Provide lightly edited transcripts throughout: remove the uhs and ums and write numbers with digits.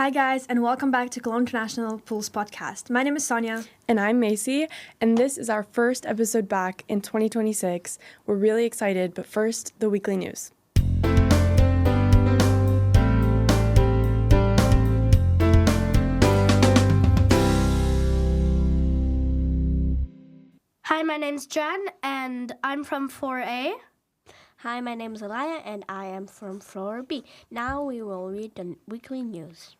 Hi guys, and welcome back to Cologne International Pools podcast. My name is Sonia. And I'm Macy, and this is our first episode back in 2026. We're really excited, but first, the weekly news. Hi, my name's Jen, and I'm from 4A. Hi, my name is Alaya, and I am from Floor B. Now we will read the weekly news.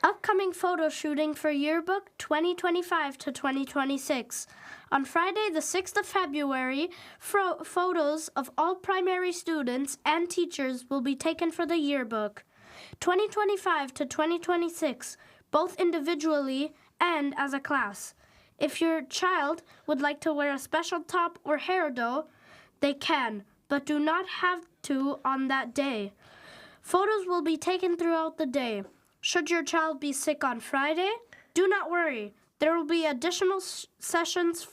Upcoming photo shooting for yearbook 2025 to 2026. On Friday, the 6th of February, photos of all primary students and teachers will be taken for the yearbook 2025 to 2026, both individually and as a class. If your child would like to wear a special top or hairdo, they can, but do not have to on that day. Photos will be taken throughout the day. Should your child be sick on Friday, do not worry. There will be additional sessions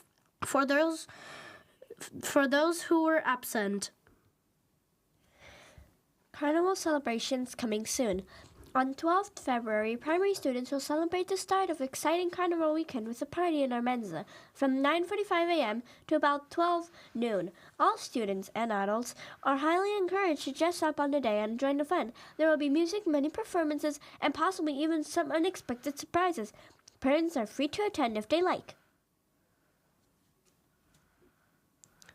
for those who were absent. Carnival celebrations coming soon. On 12th February, primary students will celebrate the start of exciting Carnival weekend with a party in our Mensa from 9:45 a.m. to about 12 noon. All students and adults are highly encouraged to dress up on the day and join the fun. There will be music, many performances, and possibly even some unexpected surprises. Parents are free to attend if they like.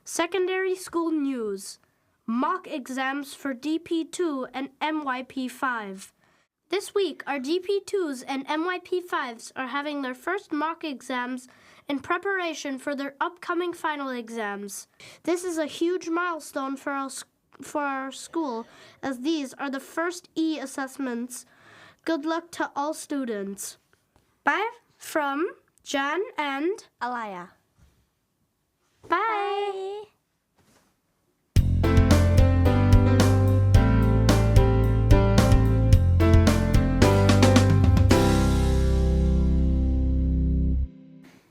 Secondary school news. Mock exams for DP2 and MYP5. This week, our DP2s and MYP5s are having their first mock exams in preparation for their upcoming final exams. This is a huge milestone for our school, as these are the first E-assessments. Good luck to all students. Bye from Jan and Alaya. Bye.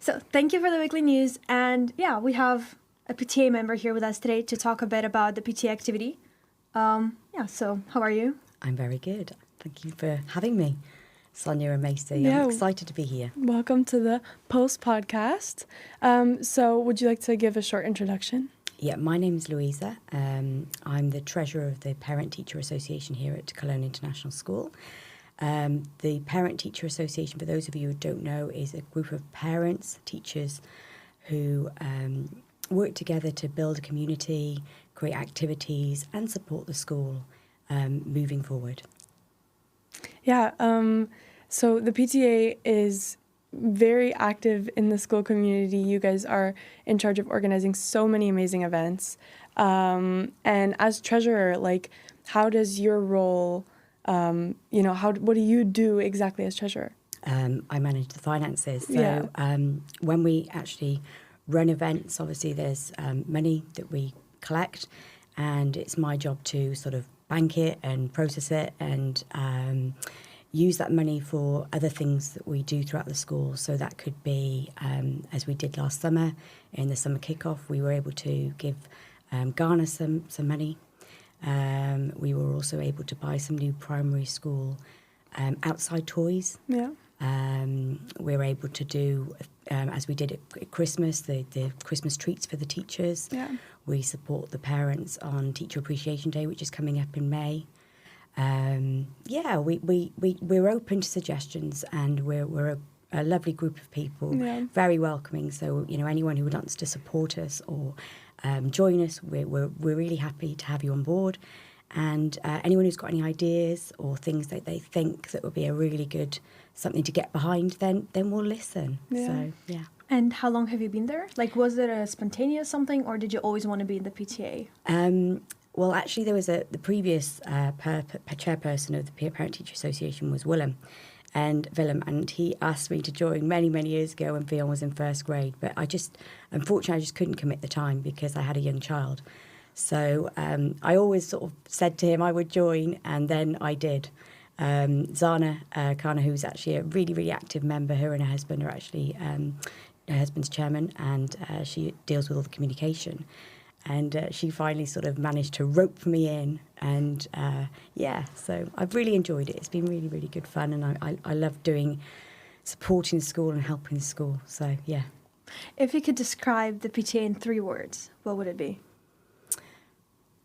So thank you for the weekly news, and we have a PTA member here with us today to talk a bit about the PTA activity. So how are you? I'm very good. Thank you for having me, Sonia and Macy. Yeah. I'm excited to be here. Welcome to the Post podcast. So would you like to give a short introduction? Yeah, my name is Louisa. I'm the treasurer of the Parent-Teacher Association here at Cologne International School. The Parent-Teacher Association, for those of you who don't know, is a group of parents, teachers who work together to build a community, create activities and support the school moving forward. Yeah, so the PTA is very active in the school community. You guys are in charge of organizing so many amazing events. And as treasurer, how does your role... what do you do exactly as treasurer? I manage the finances. So when we actually run events, obviously there's money that we collect, and it's my job to sort of bank it and process it and use that money for other things that we do throughout the school. So that could be, as we did last summer, in the summer kickoff, we were able to give Ghana some money. We were also able to buy some new primary school outside toys. Yeah. We were able to do, as we did at Christmas, the Christmas treats for the teachers. Yeah. We support the parents on Teacher Appreciation Day, which is coming up in May. We're open to suggestions, and we're a lovely group of people, very welcoming. So, anyone who wants to support us or join us, we're really happy to have you on board. And anyone who's got any ideas or things that they think that would be a really good something to get behind, then we'll listen. Yeah. So, yeah. And how long have you been there? Was it a spontaneous something, or did you always want to be in the PTA? Well, actually, there was the previous chairperson of the Parent-Teacher Association was Willem, and he asked me to join many, many years ago when Vion was in first grade. But unfortunately, I just couldn't commit the time because I had a young child. So I always sort of said to him I would join, and then I did. Zana Kana, who's actually a really, really active member, her and her husband are actually, her husband's chairman, and she deals with all the communication. And she finally sort of managed to rope me in. And so I've really enjoyed it. It's been really, really good fun. And I love supporting the school and helping the school. So, yeah. If you could describe the PTA in 3 words, what would it be?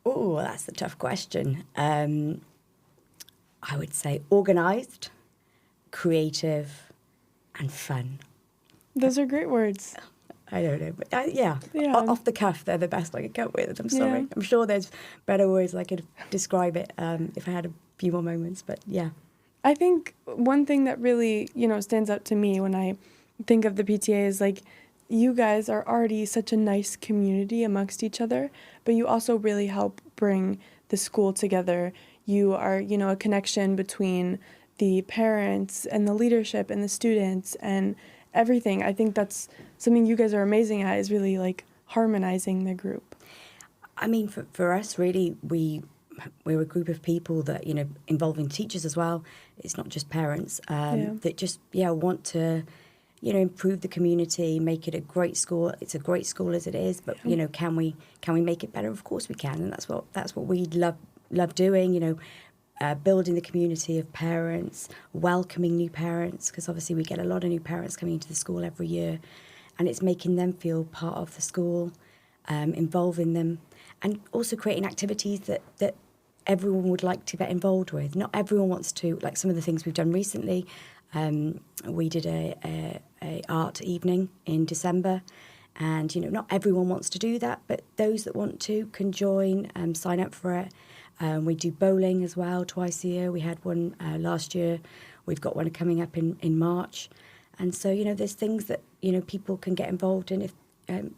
Oh, that's a tough question. I would say organised, creative and fun. Those are great words. I don't know, but Yeah. off the cuff, they're the best I could come up with. I'm sorry. Yeah. I'm sure there's better words I could describe it if I had a few more moments, but yeah. I think one thing that really, stands out to me when I think of the PTA is like, you guys are already such a nice community amongst each other, but you also really help bring the school together. You are, a connection between the parents and the leadership and the students and everything. I think that's something you guys are amazing at, is really like harmonizing the group. I mean, for us, really, we're a group of people that, involving teachers as well. It's not just parents that just, want to, improve the community, make it a great school. It's a great school as it is, but, can we make it better? Of course we can. And that's what we love doing, building the community of parents, welcoming new parents, because obviously we get a lot of new parents coming into the school every year, and it's making them feel part of the school, involving them, and also creating activities that everyone would like to get involved with. Not everyone wants to, like some of the things we've done recently. We did a art evening in December, and not everyone wants to do that, but those that want to can join, sign up for it. We do bowling as well twice a year. We had one last year. We've got one coming up in March. And so, there's things that, people can get involved in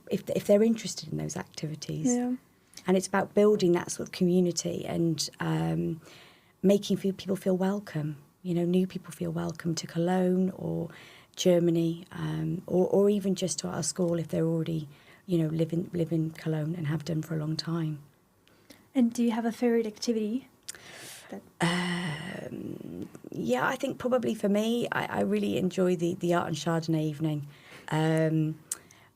if they're interested in those activities. Yeah. And it's about building that sort of community and making people feel welcome. New people feel welcome to Cologne or Germany, or even just to our school if they're already, live in Cologne and have done for a long time. And do you have a favorite activity? Yeah, I think probably for me, I really enjoy the art and Chardonnay evening.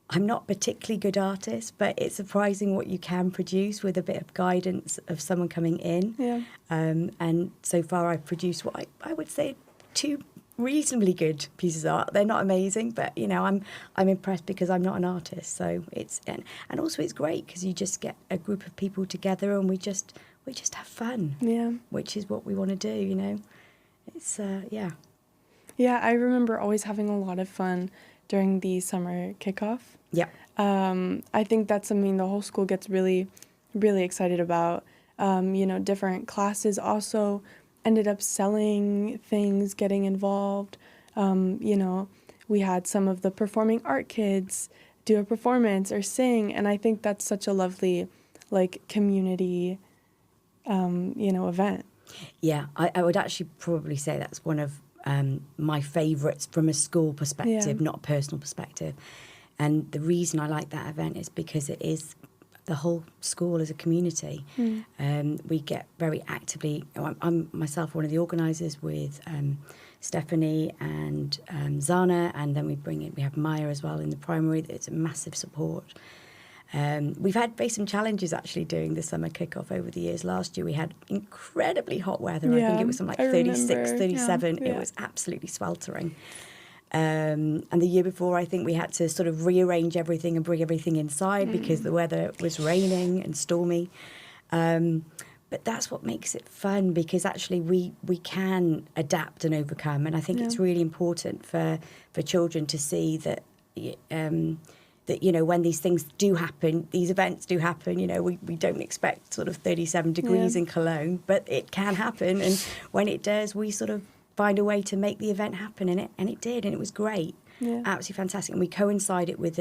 I'm not a particularly good artist, but it's surprising what you can produce with a bit of guidance of someone coming in. Yeah. And so far I've produced what I would say 2 reasonably good pieces of art. They're not amazing, but I'm impressed because I'm not an artist. So and also it's great because you just get a group of people together and we just have fun. Yeah. Which is what we want to do. It's yeah. Yeah, I remember always having a lot of fun during the summer kickoff. Yeah. I think that's something the whole school gets really, really excited about. Different classes also ended up selling things, getting involved. We had some of the performing art kids do a performance or sing, and I think that's such a lovely, community, event. Yeah, I would actually probably say that's one of my favourites from a school perspective, not a personal perspective. And the reason I like that event is because it is the whole school as a community. We get very actively, I'm myself one of the organisers with Stephanie and Zana, and then we have Maya as well in the primary. It's a massive support. We've faced some challenges actually doing the summer kickoff over the years. Last year we had incredibly hot weather. I think it was something like 36, 37. Yeah. It was absolutely sweltering. And the year before, I think we had to sort of rearrange everything and bring everything inside because the weather was raining and stormy. But that's what makes it fun, because actually we can adapt and overcome. And I think it's really important for children to see that when these things do happen, these events do happen, we don't expect sort of 37 degrees in Cologne, but it can happen. And when it does, we sort of find a way to make the event happen, and it did, and it was great. Yeah. Absolutely fantastic. And we coincide it with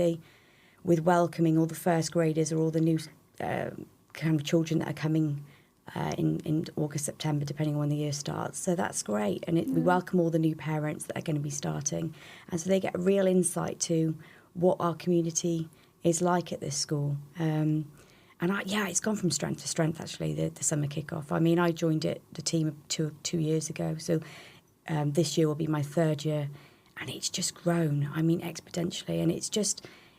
welcoming all the first graders or all the new kind of children that are coming in August, September, depending on when the year starts. So that's great. And we welcome all the new parents that are going to be starting. And so they get a real insight to what our community is like at this school. And it's gone from strength to strength, actually, the summer kickoff. I mean, I joined the team 2 years ago. So this year will be my 3rd year. And it's just grown, exponentially. And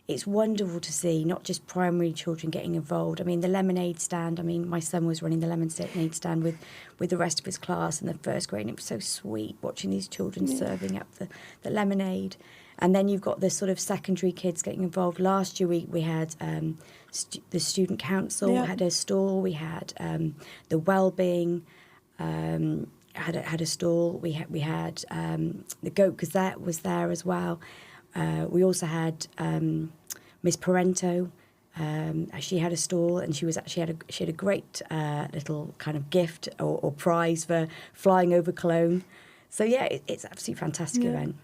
it's wonderful to see not just primary children getting involved. I mean, the lemonade stand, I mean, my son was running the lemonade stand with the rest of his class in the first grade, and it was so sweet watching these children serving up the lemonade. And then you've got the sort of secondary kids getting involved. Last year we had the student council had a stall. We had the wellbeing had a stall. We had the Goat Gazette was there as well. We also had Miss Parento. She had a stall, and she had a great little kind of gift or prize for flying over Cologne. So yeah, it's absolutely fantastic event.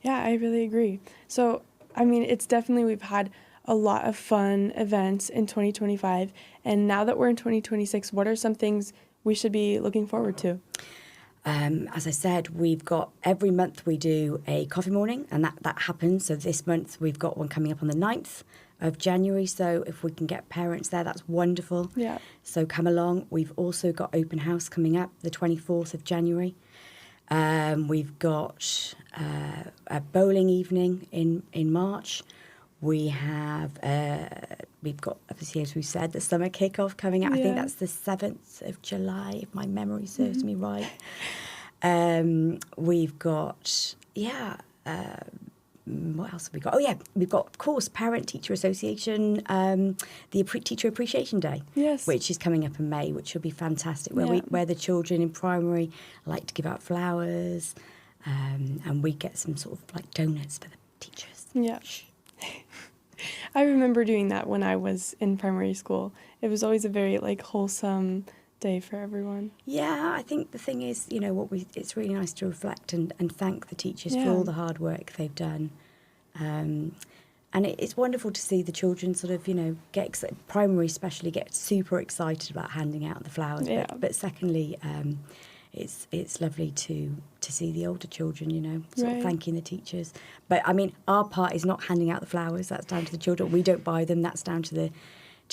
Yeah, I really agree. So, I mean, it's definitely, we've had a lot of fun events in 2025. And now that we're in 2026, what are some things we should be looking forward to? As I said, we've got every month we do a coffee morning, and that happens. So this month we've got one coming up on the 9th of January. So if we can get parents there, that's wonderful. Yeah. So come along. We've also got open house coming up the 24th of January. We've got a bowling evening in March. We've got, obviously, as we said, the summer kickoff coming out. I think that's the 7th of July, if my memory serves me right. We've got, what else have we got? Oh, yeah, we've got, of course, Parent-Teacher Association, the Teacher Appreciation Day, which is coming up in May, which will be fantastic, where the children in primary like to give out flowers, and we get some sort of like donuts for the teachers. Yeah. I remember doing that when I was in primary school. It was always a very like wholesome day for everyone. Yeah, I think the thing is, you know, it's really nice to reflect and thank the teachers for all the hard work they've done. And it's wonderful to see the children sort of, you know, primary especially get super excited about handing out the flowers. Yeah. But secondly, it's lovely to see the older children, you know, sort of thanking the teachers. But I mean, our part is not handing out the flowers. That's down to the children. We don't buy them. That's down to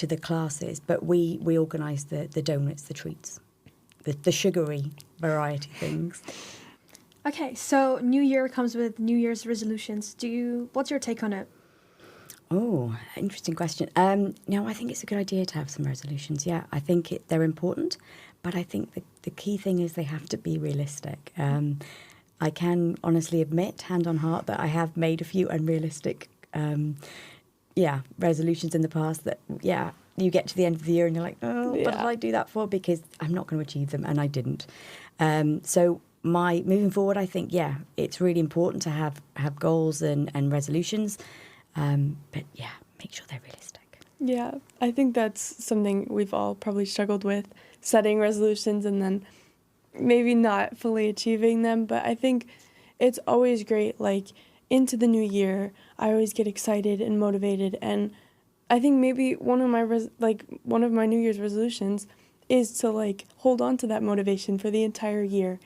the classes. But we organise the donuts, the treats, the sugary variety things. Okay, so New Year comes with New Year's resolutions. What's your take on it? Oh, interesting question. No, I think it's a good idea to have some resolutions. Yeah, I think they're important, but I think the key thing is they have to be realistic. I can honestly admit, hand on heart, that I have made a few unrealistic, resolutions in the past that, you get to the end of the year and you're like, what did I do that for? Because I'm not going to achieve them, and I didn't. So moving forward, I think, it's really important to have goals and resolutions. But make sure they're realistic. Yeah, I think that's something we've all probably struggled with, setting resolutions and then maybe not fully achieving them. But I think it's always great, like, into the new year, I always get excited and motivated. And I think maybe one of my New Year's resolutions is to, like, hold on to that motivation for the entire year.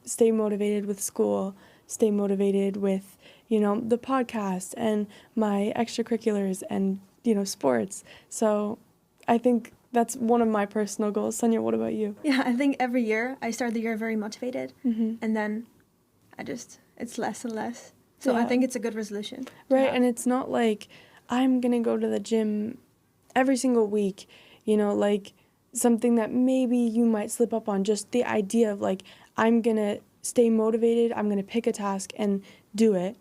Stay motivated with school, stay motivated with, you know, the podcast and my extracurriculars and, you know, sports. So I think that's one of my personal goals. Sonia, what about you? Yeah, I think every year I start the year very motivated, and then it's less and less. So I think it's a good resolution. Right, and it's not like I'm going to go to the gym every single week, you know, like something that maybe you might slip up on. Just the idea of, like, I'm going to stay motivated, I'm going to pick a task and do it.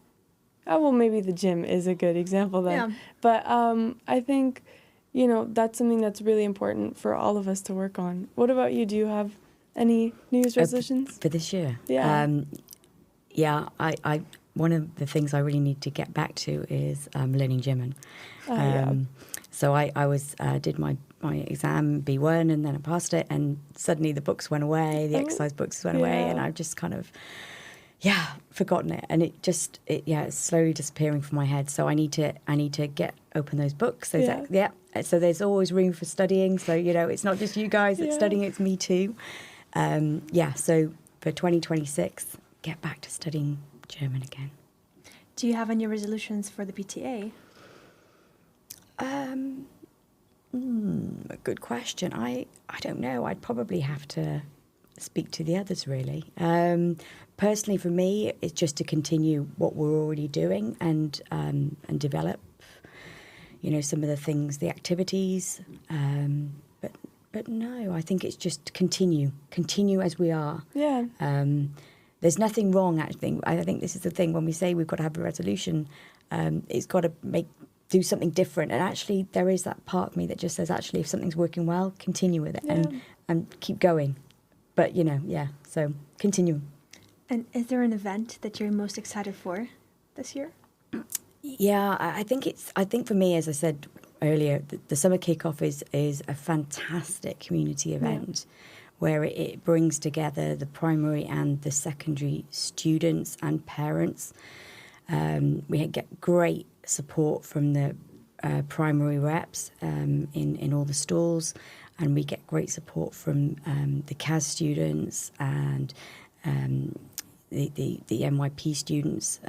Oh, well, maybe the gym is a good example then. Yeah. But I think, you know, that's something that's really important for all of us to work on. What about you? Do you have any New Year's resolutions? For this year? Yeah. I one of the things I really need to get back to is learning German. So I did my exam, B1, and then I passed it, and suddenly the books went away, the exercise books went away, and I've just kind of... forgotten it, and it's slowly disappearing from my head. So I need to open those books. So there's always room for studying. So, you know, it's not just you guys that's studying; it's me too. So for 2026, get back to studying German again. Do you have any resolutions for the PTA? A good question. I don't know. I'd probably have to speak to the others, really. Personally, for me, it's just to continue what we're already doing and develop, some of the things, the activities. But no, I think it's just continue as we are. Yeah. There's nothing wrong, actually. I think this is the thing, when we say we've got to have a resolution, it's got to do something different. And actually, there is that part of me that just says, actually, if something's working well, continue with it and keep going. But, so continue. And is there an event that you're most excited for this year? Yeah, I think for me, as I said earlier, the summer kickoff is a fantastic community event where it brings together the primary and the secondary students and parents. We get great support from the primary reps in all the stalls, and we get great support from the CAS students and the NYP students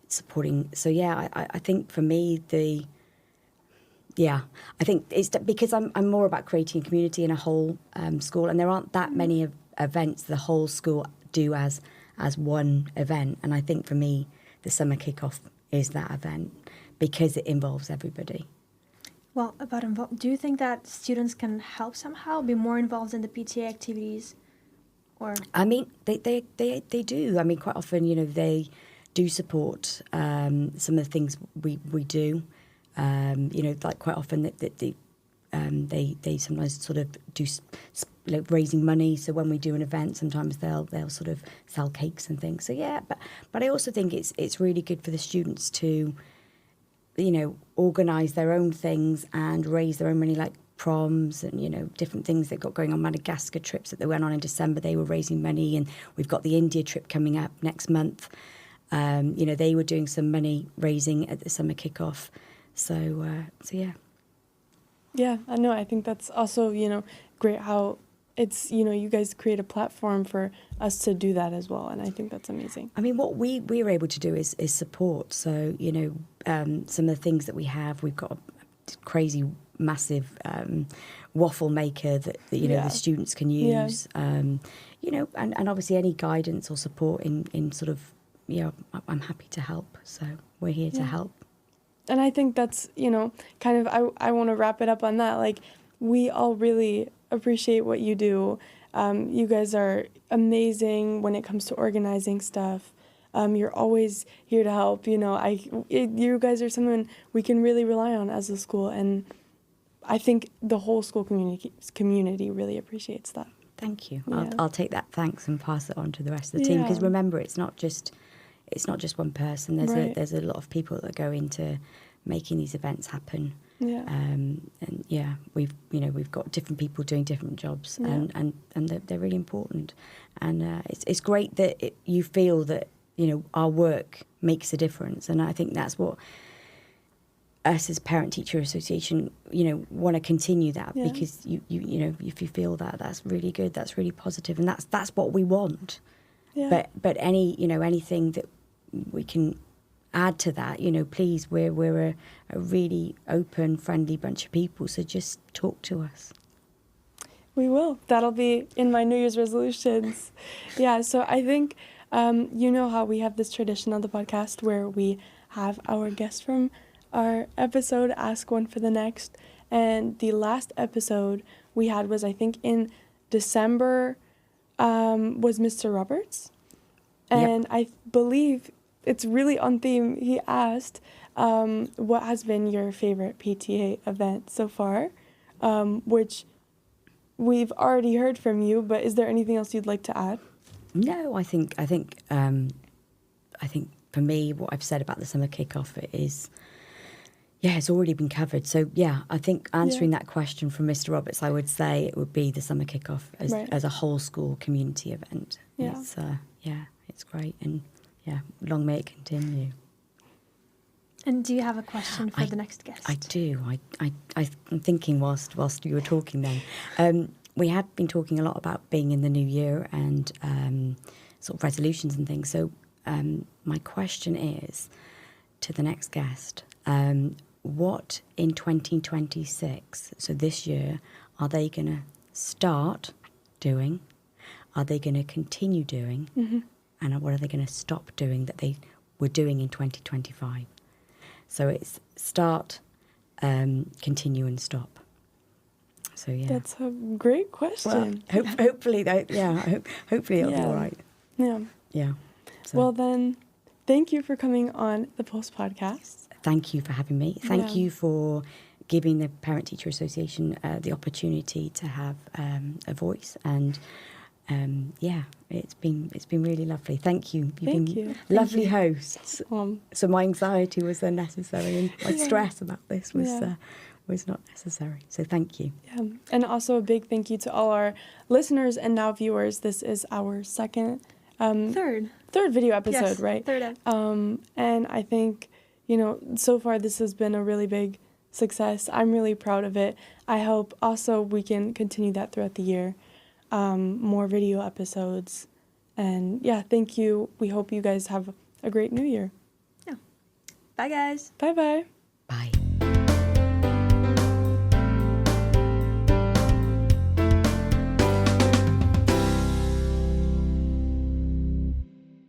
supporting. So I think for me I think it's because I'm more about creating a community in a whole school, and there aren't that many events the whole school do as one event. And I think for me, the summer kickoff is that event because it involves everybody. Well, do you think that students can help somehow, be more involved in the PTA activities? Or I mean, they do. I mean, quite often, they do support some of the things we do. Like quite often they sometimes sort of do raising money. So when we do an event, sometimes they'll sort of sell cakes and things. So but I also think it's really good for the students to, organise their own things and raise their own money, like proms and different things they've got going on. Madagascar trips that they went on in December, they were raising money, and we've got the India trip coming up next month. They were doing some money raising at the summer kickoff. So yeah. Yeah, I know. I think that's also, great how it's, you guys create a platform for us to do that as well. And I think that's amazing. I mean, what we are able to do is support. So, some of the things that we have, we've got a crazy, massive waffle maker that the students can use. And obviously any guidance or support in sort of, I'm happy to help. So we're here to help. And I think that's, kind of, I want to wrap it up on that. Like, we all really appreciate what you do. You guys are amazing when it comes to organizing stuff. You're always here to help. You guys are someone we can really rely on as a school. And I think the whole school community really appreciates that. Thank you. Yeah. I'll take that thanks and pass it on to the rest of the team. Because remember, it's not just one person. There's a lot of people that go into making these events happen. Yeah. And we've got different people doing different jobs, and they're really important. And it's great that you feel that our work makes a difference. And I think that's what us as Parent Teacher Association want to continue that, because you if you feel that's really good, that's really positive, and that's what we want. Yeah. But anything that we can add to that, please, we're a really open, friendly bunch of people, so just talk to us. We will. That'll be in my New Year's resolutions. Yeah, so I think how we have this tradition on the podcast where we have our guests from our episode ask one for the next, and the last episode we had was, I think, in December, was Mr. Roberts. And I believe it's really on theme. He asked, what has been your favorite PTA event so far? Which we've already heard from you, but is there anything else you'd like to add? No, I think for me, what I've said about the summer kickoff is, it's already been covered. So I think answering that question from Mr. Roberts, I would say it would be the summer kickoff as a whole school community event. Yeah. It's great, and long may it continue. And do you have a question for the next guest? I do. I'm thinking whilst you were talking then. We have been talking a lot about being in the new year and sort of resolutions and things. So my question is to the next guest, what in 2026, so this year, are they going to start doing, are they going to continue doing, and what are they going to stop doing that they were doing in 2025? So it's start, continue, and stop. So yeah, That's a great question. well, hopefully, hopefully it'll be all right. Yeah. Yeah. So. Well, then, thank you for coming on the Pulse podcast. Thank you for having me. Thank you for giving the Parent Teacher Association the opportunity to have a voice, and it's been really lovely. Thank you. You've been lovely hosts. So my anxiety was unnecessary, and my stress about this was not necessary. So thank you. Yeah, and also a big thank you to all our listeners and now viewers. This is our third video episode, Yes, right? third. And I think, so far this has been a really big success. I'm really proud of it. I hope also we can continue that throughout the year. More video episodes. And thank you. We hope you guys have a great new year. Yeah. Bye, guys. Bye-bye.